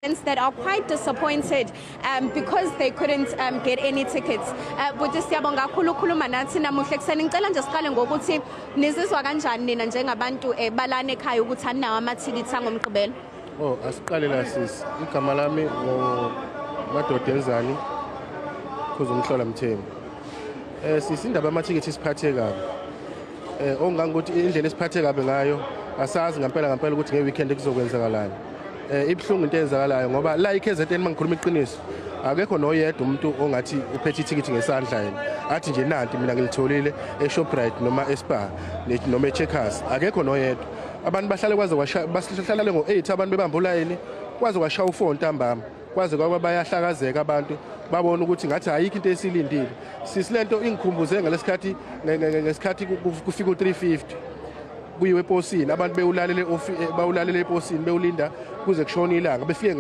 that are quite disappointed because they couldn't get any tickets. Buti siyabonga kakhulu ukukhuluma nathi namuhla kuseni. Ngicela nje siqale ngokuthi nizizwa kanjani nina njengabantu balana ekhaya ukuthi anawo amathikithi angomgqibelo. Oh, asiqale la sisi. Igama lami ngoMadoda Enzani Khuzumhlola Mthembu. Sisi indaba amathikithi siphathe kabi. Ongangokuthi indlela esiphathe kabi ngayo asazi ngempela ukuthi ngeweekend kuzokwenzakalani. Ibhlungu into eyenzakalayo ngoba la iKZN mangikhuluma iqiniso akekho noyedwa umuntu ongathi uphethe ithikithi ngesandla yena athi nje nanti mina ngilitholile eShoprite noma eSpar noma eCheckers akekho noyedwa abantu bahlale bahlale ngo8 abantu bebamba ulayini kwaze kwashaya u4 ntambama kwaze kwaba bayahlakazeka abantu babona ukuthi ngathi ayikho into esilindile sisilento ingikhumbuze ngalesikhathi kufika u350 kuyiwe eposini abantu bewulalele eposini bewulinda kuze kushona ilanga befike